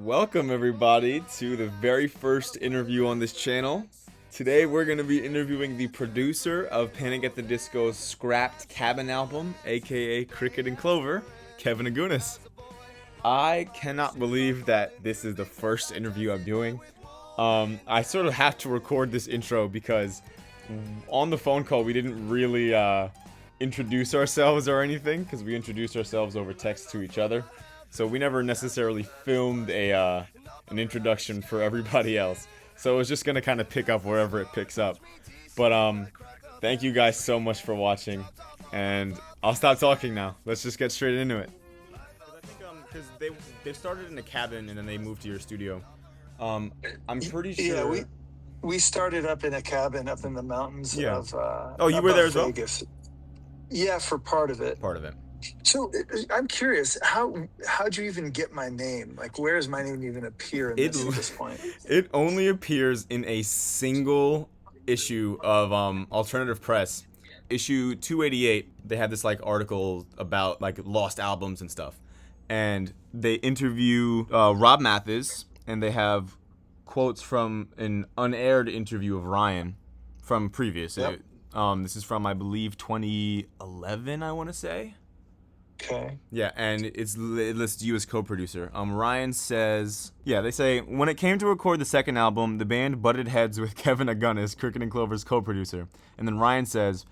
Welcome everybody to the very first interview on this channel. Today we're going to be interviewing the producer of Panic at the Disco's Scrapped Cabin album, aka Cricket and Clover, Kevin Augunas. I cannot believe that this is the first interview I'm doing. I sort of have to record this intro because on the phone call we didn't really introduce ourselves or anything, because we introduced ourselves over text to each other. So we never necessarily filmed an introduction for everybody else. So it was just gonna kind of pick up wherever it picks up. But thank you guys so much for watching, and I'll stop talking now. Let's just get straight into it. I think because they started in a cabin and then they moved to your studio. I'm pretty sure. Yeah, we started up in a cabin up in the mountains of Oh, you were there as Vegas. well? Yeah, for part of it. Part of it. So I'm curious, how'd you even get my name? Like, where does my name even appear in this at this point? It only appears in a single issue of Alternative Press. Issue 288, they had this like article about like lost albums and stuff. And they interview Rob Mathis, and they have quotes from an unaired interview of Ryan from previous. Yep. This is from, I believe, 2011, I want to say. Okay. Yeah, and it lists you as co-producer. Ryan says, they say, when it came to record the second album, the band butted heads with Kevin Augunas, Cricket and Clover's co-producer. And then Ryan says,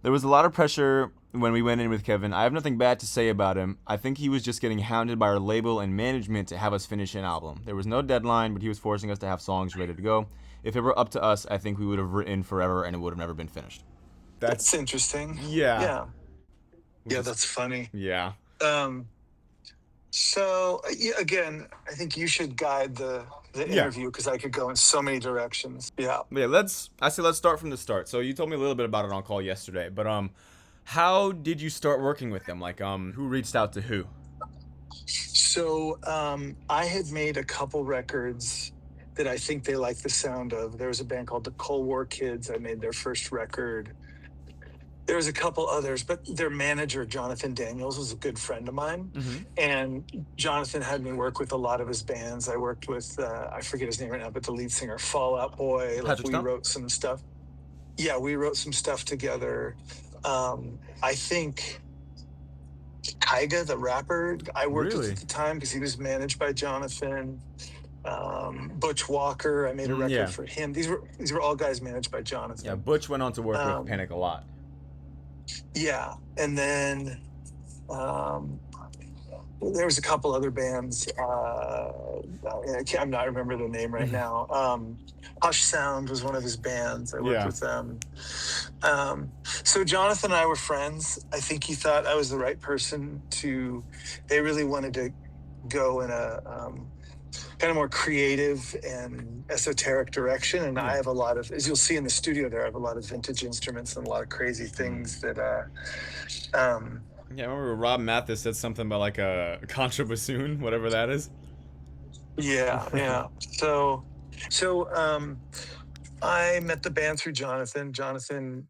there was a lot of pressure when we went in with Kevin. I have nothing bad to say about him. I think he was just getting hounded by our label and management to have us finish an album. There was no deadline, but he was forcing us to have songs ready to go. If it were up to us, I think we would have written forever and it would have never been finished. That's interesting. Yeah. Yeah, that's funny. Yeah. So again, I think you should guide the interview, because I could go in so many directions. Yeah. Let's start from the start. So you told me a little bit about it on call yesterday, but how did you start working with them? Like who reached out to who? So I had made a couple records that I think they liked the sound of. There was a band called the Cold War Kids. I made their first record. There was a couple others, but their manager, Jonathan Daniels, was a good friend of mine. Mm-hmm. And Jonathan had me work with a lot of his bands. I worked with, I forget his name right now, but the lead singer, Fall Out Boy. Like, we wrote some stuff. Yeah, we wrote some stuff together. I think Tyga, the rapper, I worked with at the time because he was managed by Jonathan. Butch Walker, I made a record for him. These were all guys managed by Jonathan. Yeah, Butch went on to work with Panic a lot. Yeah, and then there was a couple other bands. I'm not remember the name right now. Hush Sound was one of his bands. I worked with them. So Jonathan and I were friends. I think he thought I was the right person to. They really wanted to go in a kind of more creative and esoteric direction, and I have a lot of, as you'll see in the studio there, I have a lot of vintage instruments and a lot of crazy things that I remember Rob Mathis said something about like a contra bassoon, whatever that is. Yeah. So I met the band through Jonathan. Jonathan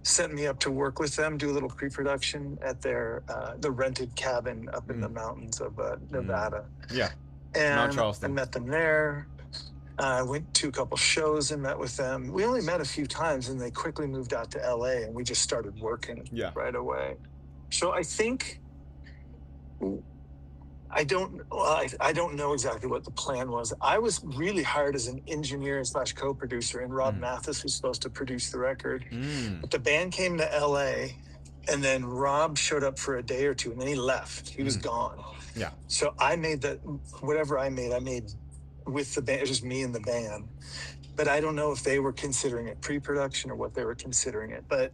sent me up to work with them, do a little pre-production at their the rented cabin up in the mountains of Nevada. Yeah. And Mount Charleston. I met them there. I went to a couple shows and met with them. We only met a few times, and they quickly moved out to LA, and we just started working right away. So I think I don't know exactly what the plan was. I was really hired as an engineer / co-producer, and Rob Mathis was supposed to produce the record. But the band came to LA, and then Rob showed up for a day or two, and then he left. He was gone. Yeah. So I made whatever I made with the band. It was just me and the band. But I don't know if they were considering it pre-production or what they were considering it. But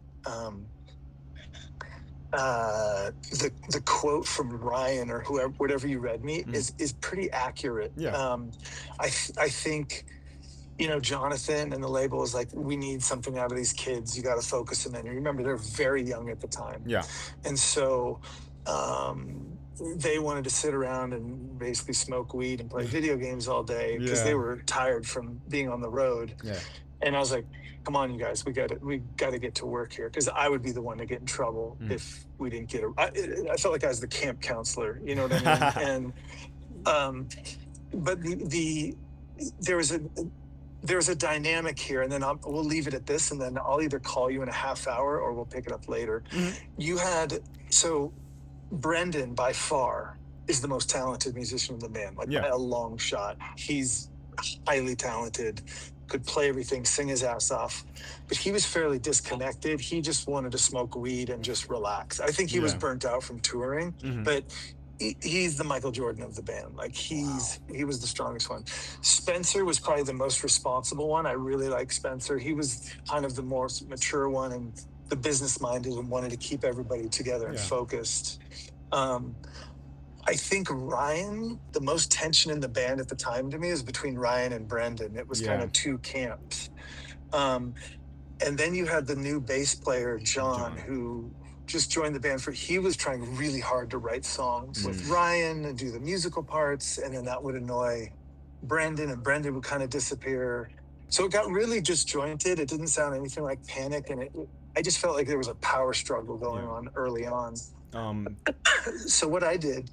the quote from Ryan or whoever, whatever you read me, is pretty accurate. Yeah. I think, Jonathan and the label is like, we need something out of these kids. You got to focus them in. You remember, they're very young at the time. Yeah. And so they wanted to sit around and basically smoke weed and play video games all day because they were tired from being on the road. Yeah. And I was like, come on, you guys, we got to get to work here, because I would be the one to get in trouble if we didn't get I felt like I was the camp counselor, you know what I mean? But there was a dynamic here, and then we'll leave it at this, and then I'll either call you in a half hour or we'll pick it up later. So Brendan by far is the most talented musician in the band, like by a long shot. He's highly talented, could play everything, sing his ass off, but he was fairly disconnected. He just wanted to smoke weed and just relax. I think he was burnt out from touring, but he's the Michael Jordan of the band. Like he was the strongest one. Spencer was probably the most responsible one. I really like Spencer. He was kind of the most mature one and the business minded and wanted to keep everybody together and focused. I think Ryan, the most tension in the band at the time to me is between Ryan and Brendan. It was kind of two camps. And then you had the new bass player, John, who just joined the band. He was trying really hard to write songs with Ryan and do the musical parts. And then that would annoy Brendan, and Brendan would kind of disappear. So it got really disjointed. It didn't sound anything like Panic. And I just felt like there was a power struggle going on early on. So what I did,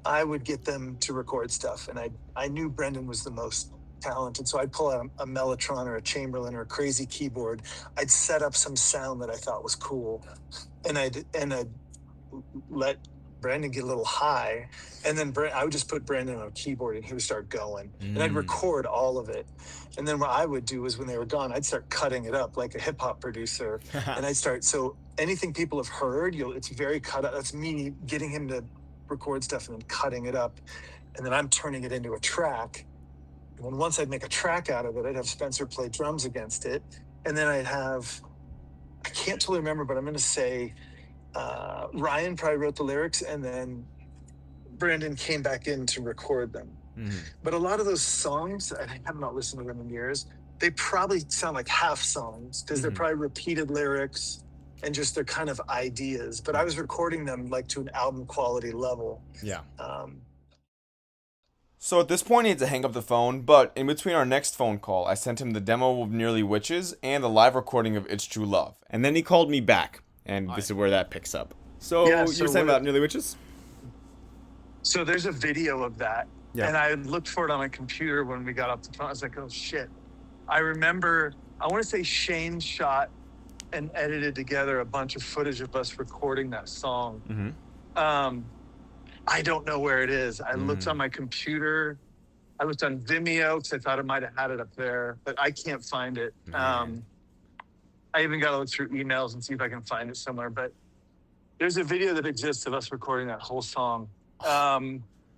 I would get them to record stuff, and I knew Brendan was the most talented, so I'd pull out a Mellotron or a Chamberlain or a crazy keyboard. I'd set up some sound that I thought was cool, and I'd let Brendan get a little high, and then I would just put Brendan on a keyboard, and he would start going, and I'd record all of it. And then what I would do is when they were gone, I'd start cutting it up like a hip hop producer, and so anything people have heard, it's very cut up. That's me getting him to record stuff and then cutting it up, and then I'm turning it into a track. And then once I'd make a track out of it, I'd have Spencer play drums against it, and then I can't totally remember, but I'm going to say Ryan probably wrote the lyrics, and then Brandon came back in to record them. But a lot of those songs, I have not listened to them in years, they probably sound like half songs because they're probably repeated lyrics and just they're kind of ideas. But I was recording them like to an album quality level. So at this point, he had to hang up the phone, but in between our next phone call, I sent him the demo of Nearly Witches and the live recording of It's True Love. And then he called me back, and this is where that picks up. So you were saying about Nearly Witches? So there's a video of that. And I looked for it on my computer when we got off the phone. I was like, oh, shit. I remember, I want to say Shane shot and edited together a bunch of footage of us recording that song. I don't know where it is. I looked on my computer. I looked on Vimeo because I thought I might have had it up there, but I can't find it. I even got to look through emails and see if I can find it somewhere. But there's a video that exists of us recording that whole song.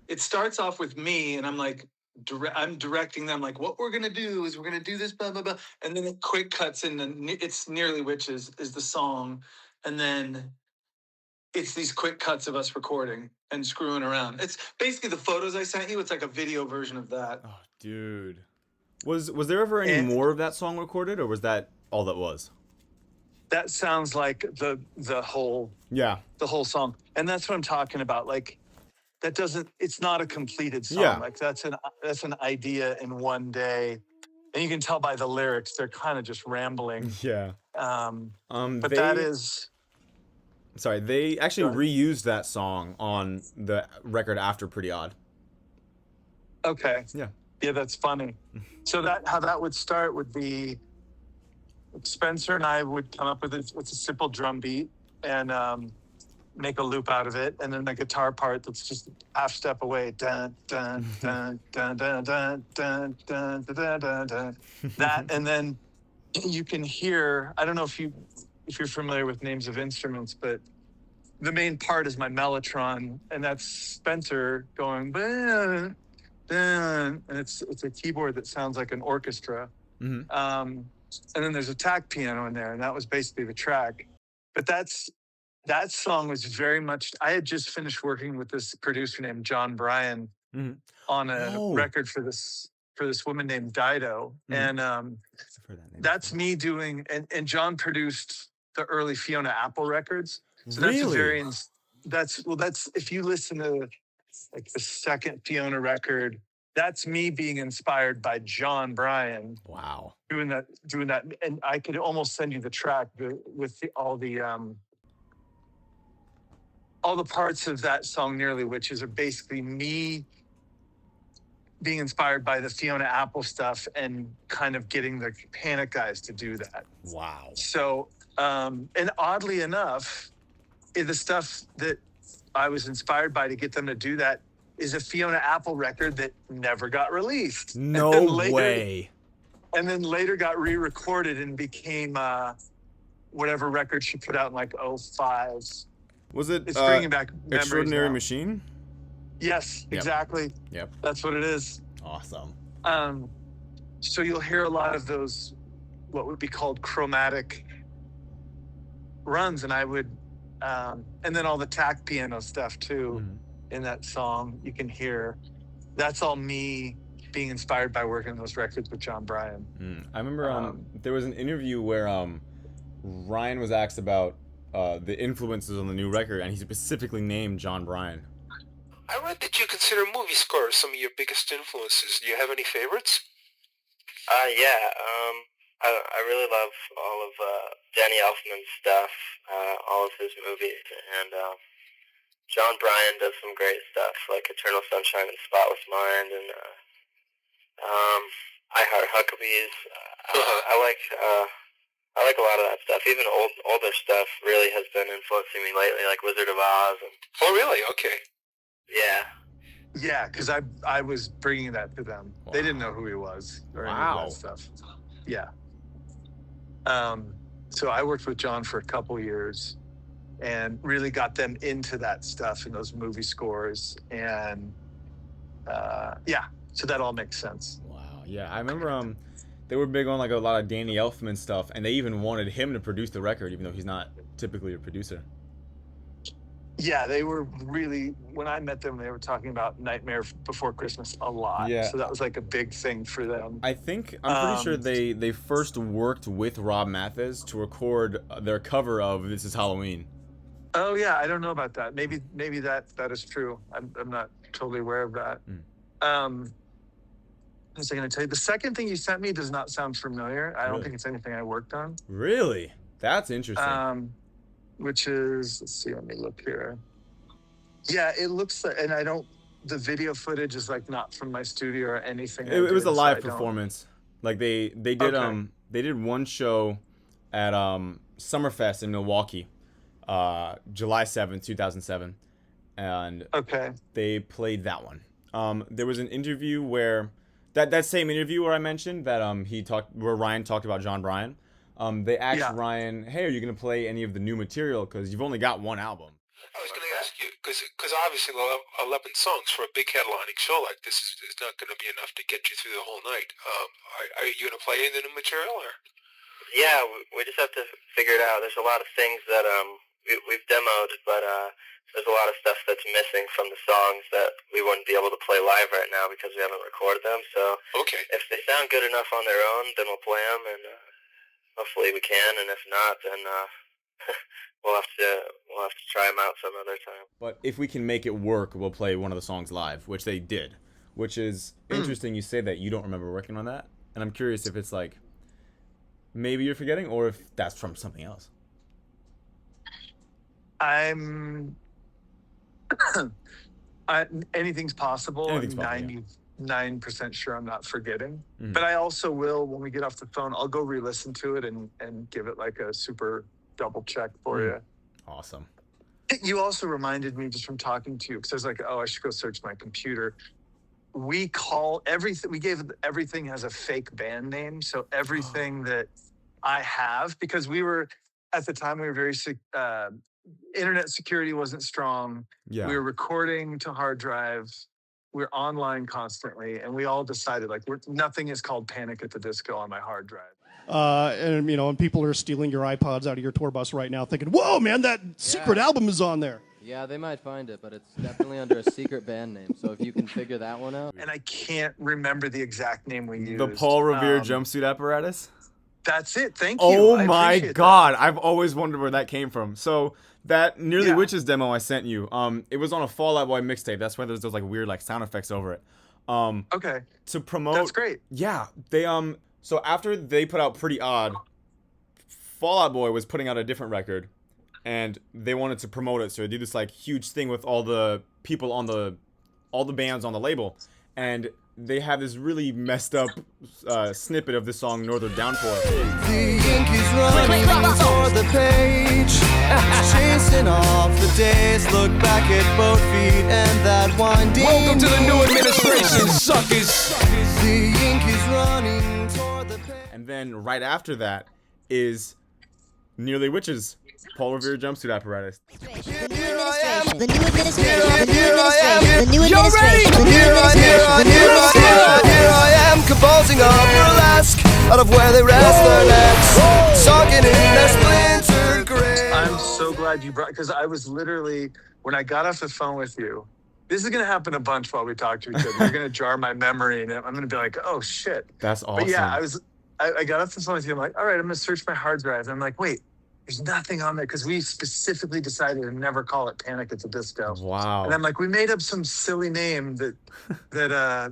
It starts off with me, and I'm like, I'm directing them, like, what we're going to do is we're going to do this, blah, blah, blah. And then it quick cuts in, it's Nearly Witches is the song. And then it's these quick cuts of us recording and screwing around. It's basically the photos I sent you. It's like a video version of that. Oh, dude. Was there ever any more of that song recorded, or was that all that was? That sounds like the whole song. And that's what I'm talking about. Like, it's not a completed song. Like that's an idea in one day. And you can tell by the lyrics, they're kind of just rambling. But that is... Sorry, they actually reused that song on the record after Pretty Odd. Okay. Yeah, that's funny. So how that would start would be Spencer and I would come up with a simple drum beat and make a loop out of it, and then the guitar part that's just half step away. Dun, dun, dun, dun, dun, dun, dun, dun, dun, dun, dun. That, and then you can hear, I don't know if you're familiar with names of instruments, but the main part is my Mellotron, and that's Spencer going, dun, dun, and it's a keyboard that sounds like an orchestra. And then there's a tack piano in there, and that was basically the track. But that song was very much, I had just finished working with this producer named John Bryan on a record for this woman named Dido. And that's me doing, and John produced the early Fiona Apple records. So that's if you listen to like the second Fiona record, that's me being inspired by John Bryan. Wow. Doing that. And I could almost send you the track with all the parts of that song, Nearly Witches, are basically me being inspired by the Fiona Apple stuff and kind of getting the Panic guys to do that. Wow. So, and oddly enough, the stuff that I was inspired by to get them to do that is a Fiona Apple record that never got released. No way. And then later got re-recorded and became whatever record she put out in like 05. Was it It's bringing back Extraordinary now. Machine? Yes, exactly. Yep. That's what it is. Awesome. So you'll hear a lot of those, what would be called chromatic runs, and I would, and then all the tack piano stuff too. In that song, you can hear. That's all me being inspired by working on those records with John Bryan. I remember there was an interview where Ryan was asked about the influences on the new record, and he specifically named John Bryan. I read that you consider movie scores some of your biggest influences. Do you have any favorites? Yeah. I really love all of Danny Elfman's stuff, all of his movies, and John Bryan does some great stuff like Eternal Sunshine of the Spotless Mind and I Heart Huckabees. I like a lot of that stuff. Even older stuff really has been influencing me lately, like Wizard of Oz. Oh, really? Okay. Yeah. Yeah, because I was bringing that to them. Wow. They didn't know who he was or any of that stuff. Yeah. So I worked with John for a couple years and really got them into that stuff and those movie scores. And so that all makes sense. Wow. Yeah, I remember they were big on like a lot of Danny Elfman stuff, and they even wanted him to produce the record, even though he's not typically a producer. Yeah, they were really, when I met them, they were talking about Nightmare Before Christmas a lot. Yeah. So that was like a big thing for them. I'm pretty sure they first worked with Rob Mathis to record their cover of This Is Halloween. Oh yeah, I don't know about that. Maybe that is true. I'm not totally aware of that. What was I going to tell you? The second thing you sent me does not sound familiar. I don't think it's anything I worked on. Really? That's interesting. Which is, let's see, let me look here. Yeah, it looks like, and the video footage is like not from my studio or anything. It was a live performance. Like they did one show at Summerfest in Milwaukee, July 7th, 2007, and they played that one. There was an interview where that same interview where I mentioned that where Ryan talked about John Bryan. They asked Ryan, "Hey, are you gonna play any of the new material? Because you've only got one album." I was going to ask you because obviously 11 songs for a big headlining show like this is not going to be enough to get you through the whole night. Are you going to play any of the new material or? Yeah, we just have to figure it out. There's a lot of things that we've demoed, but there's a lot of stuff that's missing from the songs that we wouldn't be able to play live right now because we haven't recorded them. So if they sound good enough on their own, then we'll play them, and hopefully we can. And if not, then we'll have to try them out some other time. But if we can make it work, we'll play one of the songs live, which they did. Which is interesting. You say that you don't remember working on that, and I'm curious if it's like maybe you're forgetting, or if that's from something else. Anything's possible. I'm 99% sure I'm not forgetting. But I also will, when we get off the phone, I'll go re-listen to it and give it like a super double check for you. Awesome. You also reminded me just from talking to you, because I was like, oh, I should go search my computer. We gave everything has a fake band name. So everything that I have, because at the time we were very internet security wasn't strong. Yeah. We were recording to hard drives. We're online constantly, and we all decided like nothing is called Panic at the Disco on my hard drive. And people are stealing your iPods out of your tour bus right now, thinking, "Whoa, man, that secret album is on there." Yeah, they might find it, but it's definitely under a secret band name. So if you can figure that one out. And I can't remember the exact name we used. The Paul Revere jumpsuit apparatus. That's it. Thank you. Oh my God! I've always wondered where that came from. So that Nearly Witches demo I sent you, it was on a Fall Out Boy mixtape. That's why there's those like weird like sound effects over it. To promote. That's great. Yeah, they So after they put out Pretty Odd, Fall Out Boy was putting out a different record, and they wanted to promote it. So they did this like huge thing with all the people on all the bands on the label, and they have this really messed up snippet of the song Northern Downpour. The ink is running toward the page, chasing off the days. Look back at both feet and that winding. Welcome to the new administration, suckers. The ink is running toward the page. And then right after that is Nearly Witches, Paul Revere Jumpsuit Apparatus. The new administration. Here I am composing a burlesque out of where they rest their necks, sunken in their splintered grave. I'm so glad you brought, because I was literally, when I got off the phone with you, this is going to happen a bunch while we talk to each other. You're going to jar my memory, and I'm going to be like, oh, shit. That's awesome. But yeah, I got off the phone with you. I'm like, all right, I'm going to search my hard drive. And I'm like, wait, there's nothing on there, because we specifically decided to never call it Panic at the Disco. Wow. And I'm like, we made up some silly name that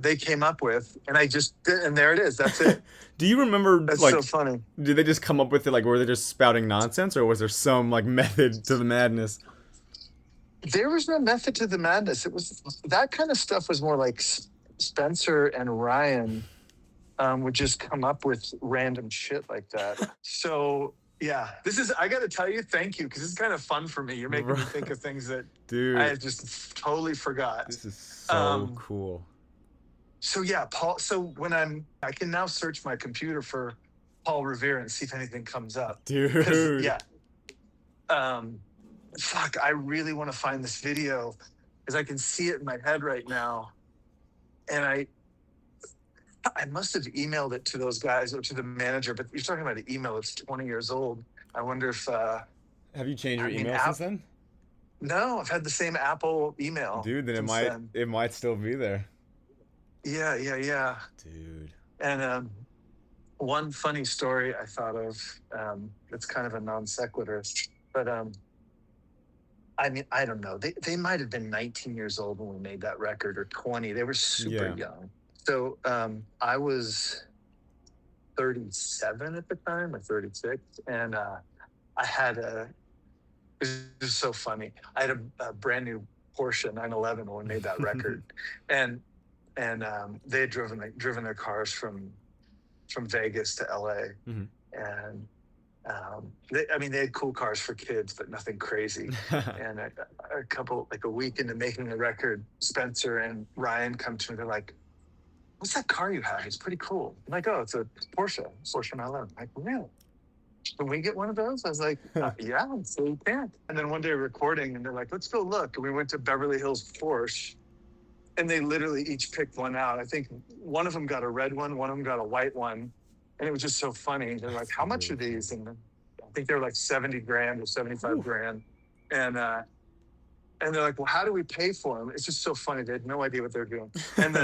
they came up with, and I just did, and there it is. That's it. Do you remember, That's like, so funny. did they just come up with it, like, were they just spouting nonsense, or was there some, like, method to the madness? There was no method to the madness. It was, that kind of stuff was more like Spencer and Ryan would just come up with random shit like that. So yeah, I got to tell you, thank you, because this is kind of fun for me. You're making me think of things that Dude, I just totally forgot. this is so cool. So yeah, Paul. So when I can now search my computer for Paul Revere and see if anything comes up. Dude. Yeah. Fuck, I really want to find this video because I can see it in my head right now. And I must have emailed it to those guys or to the manager, but you're talking about an email that's 20 years old. I wonder if... Have you changed your email since then? No, I've had the same Apple email. Dude, then it might still be there. Yeah. Dude. And one funny story I thought of, it's kind of a non sequitur, but I mean, I don't know. They might have been 19 years old when we made that record, or 20. They were super young. So I was 37 at the time, or 36, and I had it was so funny. I had a brand new Porsche 911 when we made that record, and they had driven their cars from Vegas to LA, and they had cool cars for kids, but nothing crazy. And a week into making the record, Spencer and Ryan come to me. They're like, "What's that car you have? It's pretty cool." I'm like, "Oh, it's a Porsche 911." I'm like, "Really? Can we get one of those?" I was like, "Yeah, so you can." And then one day recording, and they're like, "Let's go look." And we went to Beverly Hills Porsche, and they literally each picked one out. I think one of them got a red one of them got a white one. And it was just so funny. They're like, "How much are these?" And I think they were like 70 grand or 75 grand. And they're like, "Well, how do we pay for them?" It's just so funny. They had no idea what they're doing. And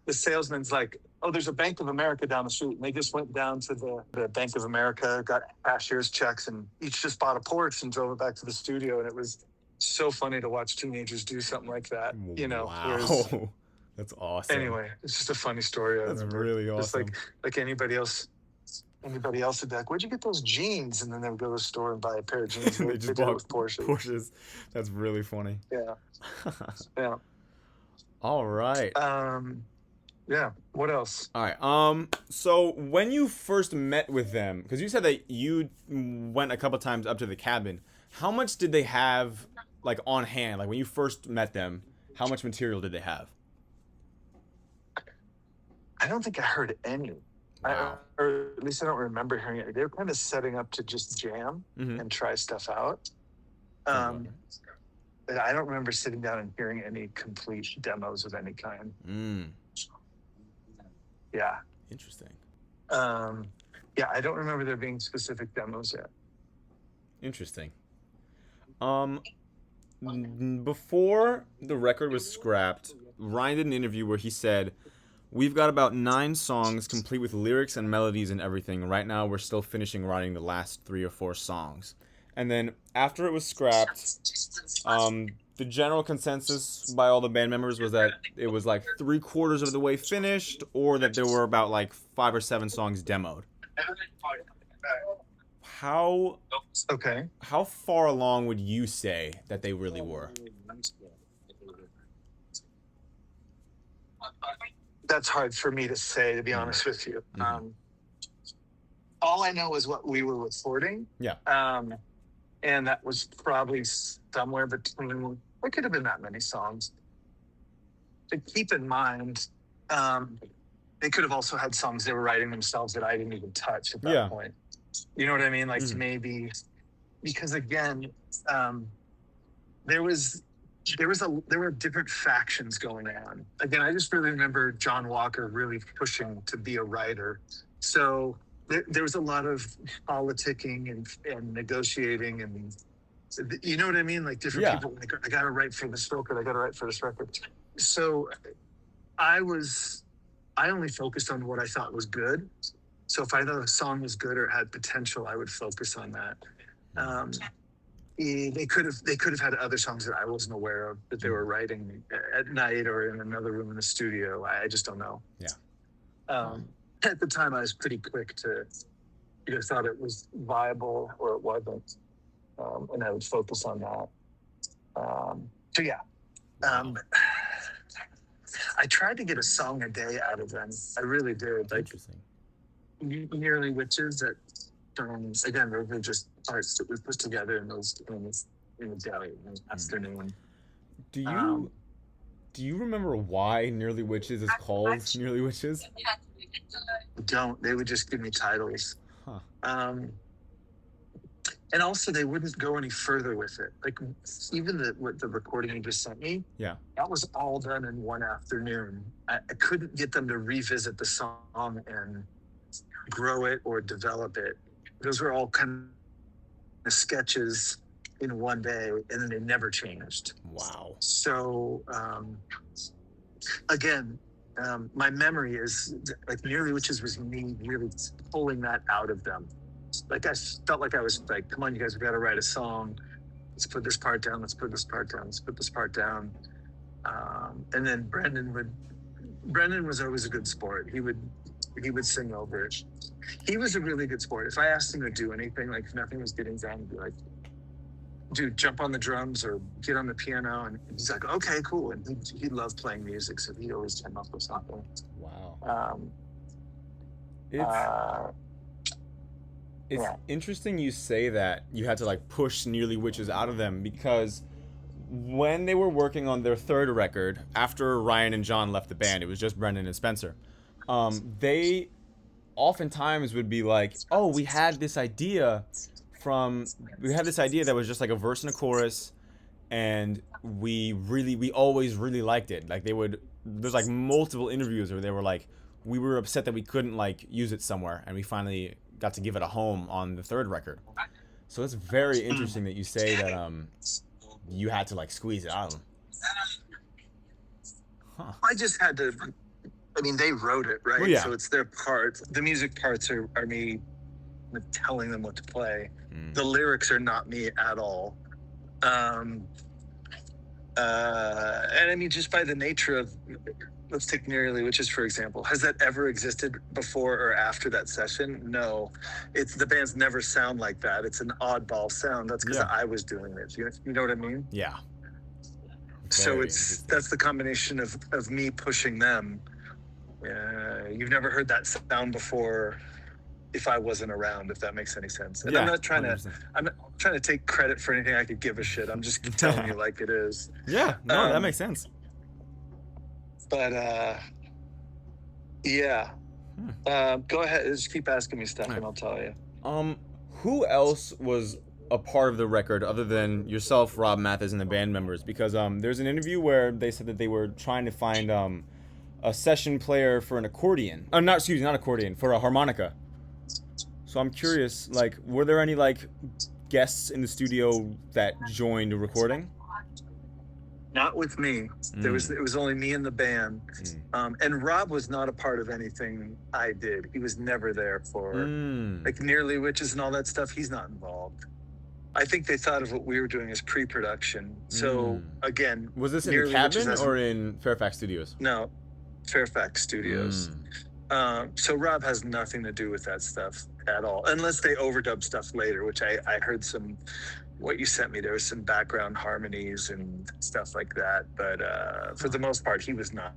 the salesman's like, "Oh, there's a Bank of America down the street." And they just went down to the Bank of America, got cashier's checks, and each just bought a Porsche and drove it back to the studio. And it was so funny to watch teenagers do something like that, you know. Wow. That's awesome. Anyway, it's just a funny story. That's really awesome. Just like anybody else would be like, "Where'd you get those jeans?" And then they would go to the store and buy a pair of jeans. They just bought with Porsches. That's really funny. Yeah. Yeah. All right. Yeah. What else? All right. So when you first met with them, because you said that you went a couple times up to the cabin, how much did they have, like, on hand? Like, when you first met them, how much material did they have? I don't think I heard any. Wow. Or at least I don't remember hearing it. They were kind of setting up to just jam and try stuff out. But I don't remember sitting down and hearing any complete demos of any kind. Yeah. Interesting. Yeah, I don't remember there being specific demos yet. Interesting. Before the record was scrapped, Ryan did an interview where he said, "We've got about 9 songs complete with lyrics and melodies and everything. Right now, we're still finishing writing the last 3 or 4 songs." And then after it was scrapped, the general consensus by all the band members was that it was like 3/4 of the way finished, or that there were about like 5 or 7 songs demoed. How far along would you say that they really were? That's hard for me to say, to be honest with you. All I know is what we were recording. Yeah. And that was probably somewhere between, there could have been that many songs. But keep in mind, they could have also had songs they were writing themselves that I didn't even touch at that point. You know what I mean? Like maybe, because again, there were different factions going on. Again, I just really remember John Walker really pushing to be a writer. So there was a lot of politicking and negotiating, and you know what I mean? Like different people, like, I got to write for this record. I got to write for this record. So I only focused on what I thought was good. So if I thought a song was good or had potential, I would focus on that. They could have had other songs that I wasn't aware of that they were writing at night or in another room in the studio. I just don't know. Yeah. At the time, I was pretty quick to either thought it was viable or it wasn't, and I would focus on that. So yeah, I tried to get a song a day out of them. I really did. Like, interesting. Nearly Witches. That again, those were just parts that we put together in the day, in the afternoon. Do you remember why Nearly Witches is called Nearly Witches? Don't. They would just give me titles. Huh. And also, they wouldn't go any further with it. Like, even the recording you just sent me, that was all done in one afternoon. I couldn't get them to revisit the song and grow it or develop it. Those were all kind of sketches in one day, and then they never changed. Wow. So, again, my memory is like Nearly Witches was me really pulling that out of them. Like, I felt like I was like, come on, you guys, we got to write a song. Let's put this part down. Let's put this part down. Let's put this part down. And then Brendan was always a good sport. He would sing over it. He was a really good sport. If I asked him to do anything, like if nothing was getting done, he'd be like, dude, jump on the drums or get on the piano. And he's like, okay, cool. And he loved playing music, so he always came up with something. Wow. It's interesting you say that you had to like push Nearly Witches out of them, because when they were working on their third record, after Ryan and John left the band, it was just Brendan and Spencer. They oftentimes would be like, oh, we had this idea that was just like a verse and a chorus, and we always really liked it. Like there's like multiple interviews where they were like, we were upset that we couldn't like use it somewhere, and we finally got to give it a home on the third record. So it's very interesting that you say that you had to like squeeze it out of them. Huh. I just had to. I mean, they wrote it, right? Well, yeah. So it's their parts. The music parts are me telling them what to play. The lyrics are not me at all. And I mean, just by the nature of, let's take Nearly Witches, for example. Has that ever existed before or after that session? No. The bands never sound like that. It's an oddball sound. That's because I was doing it. You know what I mean? Yeah. So that's the combination of me pushing them. You've never heard that sound before if I wasn't around, if that makes any sense. And I'm not trying to take credit for anything I could give a shit. I'm just telling you like it is. Yeah, no, that makes sense. But go ahead, just keep asking me stuff and I'll tell you. Who else was a part of the record other than yourself, Rob Mathis, and the band members? Because there's an interview where they said that they were trying to find a session player for an accordion. Not accordion, for a harmonica. So I'm curious, like, were there any like guests in the studio that joined the recording? Not with me. It was only me and the band. And Rob was not a part of anything I did. He was never there for like Nearly Witches and all that stuff. He's not involved. I think they thought of what we were doing as pre-production. So again, was this in the cabin or in Fairfax Studios? No, Fairfax Studios. So Rob has nothing to do with that stuff at all, unless they overdub stuff later, which I heard some what you sent me, there was some background harmonies and stuff like that. But for the most part, he was not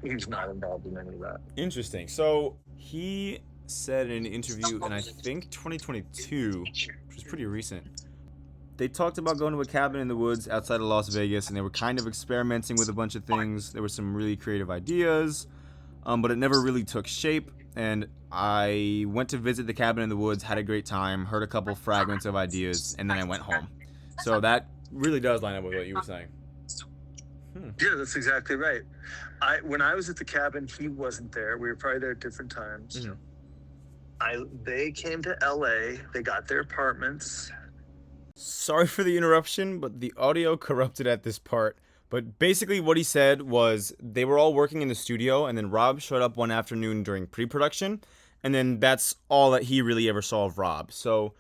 involved in any of that. Interesting. So he said in an interview in I think 2022, which was pretty recent, they talked about going to a cabin in the woods outside of Las Vegas, and they were kind of experimenting with a bunch of things. There were some really creative ideas, but it never really took shape. And I went to visit the cabin in the woods, had a great time, heard a couple fragments of ideas, and then I went home. So that really does line up with what you were saying. Yeah, that's exactly right. When I was at the cabin, he wasn't there. We were probably there at different times. Mm-hmm. They came to LA. They got their apartments. Sorry for the interruption, but the audio corrupted at this part. But basically what he said was they were all working in the studio, and then Rob showed up one afternoon during pre-production, and then that's all that he really ever saw of Rob. So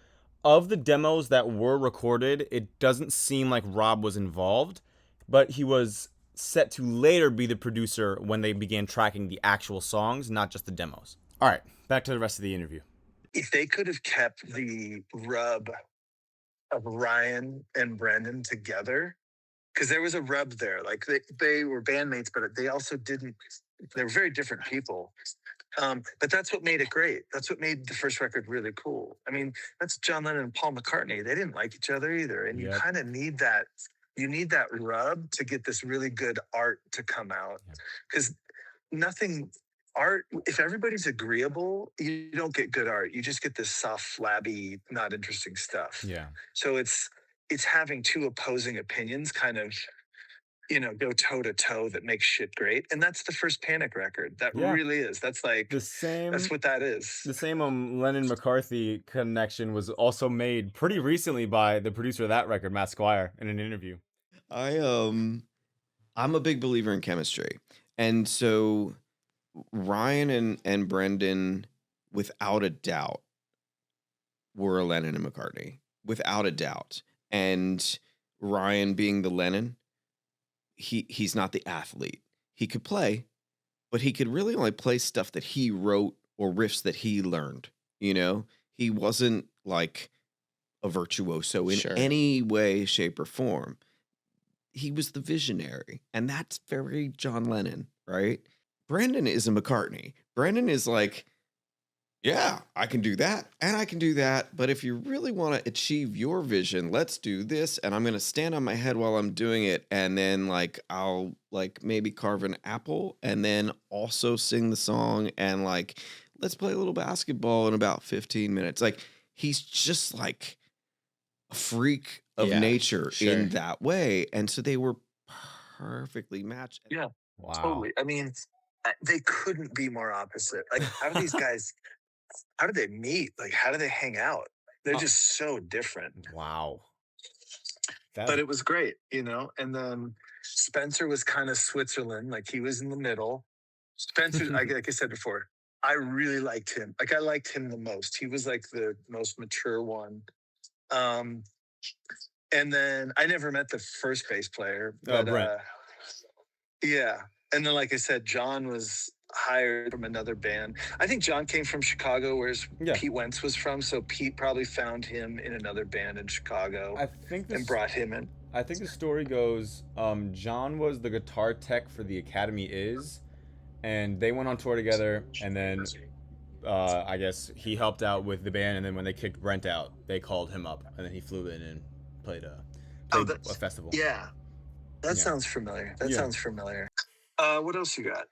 of the demos that were recorded, it doesn't seem like Rob was involved, but he was set to later be the producer when they began tracking the actual songs, not just the demos. All right, back to the rest of the interview. If they could have kept the rub of Ryan and Brendan together, because there was a rub there. Like they were bandmates, but they also didn't. They were very different people. But that's what made it great. That's what made the first record really cool. I mean, that's John Lennon and Paul McCartney. They didn't like each other either, and you kind of need that. You need that rub to get this really good art to come out, because art, if everybody's agreeable, you don't get good art. You just get this soft, flabby, not interesting stuff. Yeah. So it's having two opposing opinions kind of, go toe to toe that makes shit great. And that's the first Panic record. That really is. That's like the same. That's what that is. The same Lennon McCarthy connection was also made pretty recently by the producer of that record, Matt Squire, in an interview. I'm a big believer in chemistry. And so Ryan and Brendan, without a doubt, were a Lennon and McCartney. Without a doubt. And Ryan being the Lennon, he's not the athlete. He could play, but he could really only play stuff that he wrote or riffs that he learned. He wasn't like a virtuoso in any way, shape, or form. He was the visionary, and that's very John Lennon, right? Brendan is a McCartney. Brendan is like, yeah, I can do that, and I can do that, but if you really want to achieve your vision, let's do this, and I'm going to stand on my head while I'm doing it, and then, I'll, maybe carve an apple, and then also sing the song, and, let's play a little basketball in about 15 minutes. He's just, a freak of nature in that way, and so they were perfectly matched. Yeah, wow. Totally. I mean, they couldn't be more opposite. How do these guys... How do they meet? How do they hang out? They're just so different. Wow. But it was great, And then Spencer was kind of Switzerland. He was in the middle. Spencer, like I said before, I really liked him. I liked him the most. He was the most mature one. And then I never met the first bass player. But, Brent. Yeah. And then, like I said, John was hired from another band. I think John came from Chicago, whereas Pete Wentz was from. So Pete probably found him in another band in Chicago and brought him in. I think the story goes, John was the guitar tech for the Academy Is, and they went on tour together, and then I guess he helped out with the band, and then when they kicked Brent out, they called him up, and then he flew in and played a festival. Yeah. That sounds familiar. Sounds familiar. What else you got?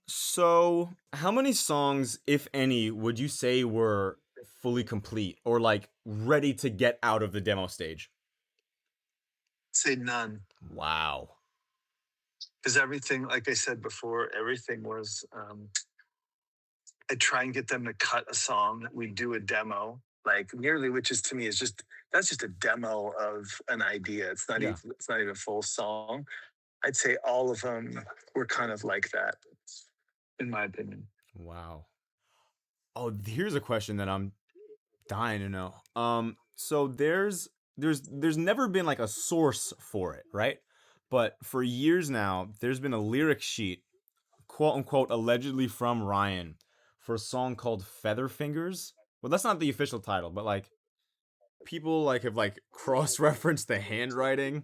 So how many songs, if any, would you say were fully complete or ready to get out of the demo stage? Say none. Wow. Because everything, like I said before, everything was, I'd try and get them to cut a song. We'd do a demo, nearly, which is to me that's just a demo of an idea. It's not even a full song. I'd say all of them were kind of like that, in my opinion. Wow. Oh, here's a question that I'm dying to know. So there's never been a source for it, right? But for years now, there's been a lyric sheet, quote unquote, allegedly from Ryan, for a song called Feather Fingers. Well, that's not the official title, but people like have like cross-referenced the handwriting,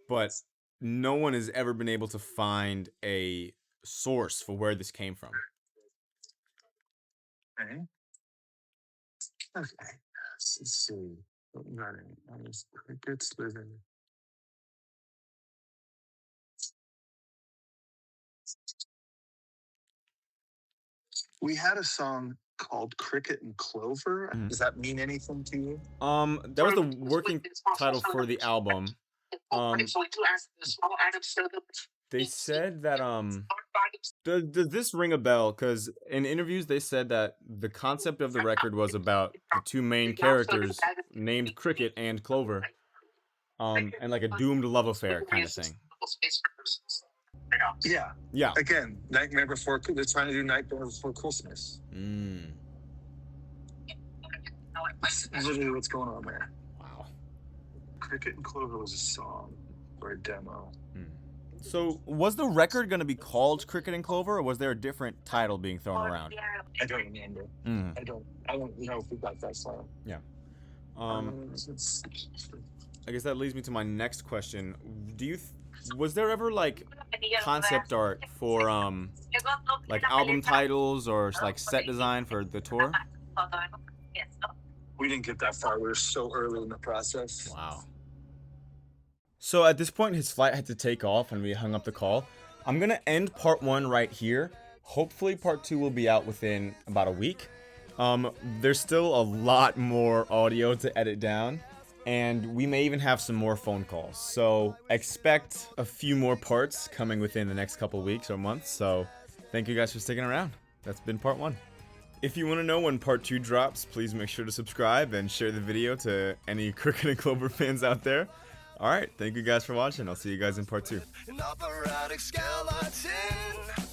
but no one has ever been able to find a source for where this came from. Okay. Okay. Let's see. Running. Crickets living. We had a song called Cricket and Clover. Does that mean anything to you? That was the working title for the album. They said that does this ring a bell? Because in interviews they said that the concept of the record was about the two main characters named Cricket and Clover, and like a doomed love affair kind of thing. Yeah. Yeah. Again, Nightmare Before. They're trying to do Nightmare Before Christmas. That's literally what's going on there. Wow. Cricket and Clover was a song or a demo. So was the record going to be called Cricket and Clover, or was there a different title being thrown around? I don't remember. I don't know if we got that far. Yeah. I guess that leads me to my next question. Was there ever like concept art for like album titles or like set design for the tour? We didn't get that far. We were so early in the process. Wow. So at this point, his flight had to take off and we hung up the call. I'm going to end part 1 right here. Hopefully part 2 will be out within about a week. There's still a lot more audio to edit down, and we may even have some more phone calls. So expect a few more parts coming within the next couple weeks or months. So thank you guys for sticking around. That's been part 1. If you want to know when part 2 drops, please make sure to subscribe and share the video to any Cricket and Clover fans out there. All right, thank you guys for watching. I'll see you guys in part 2. An operatic skeleton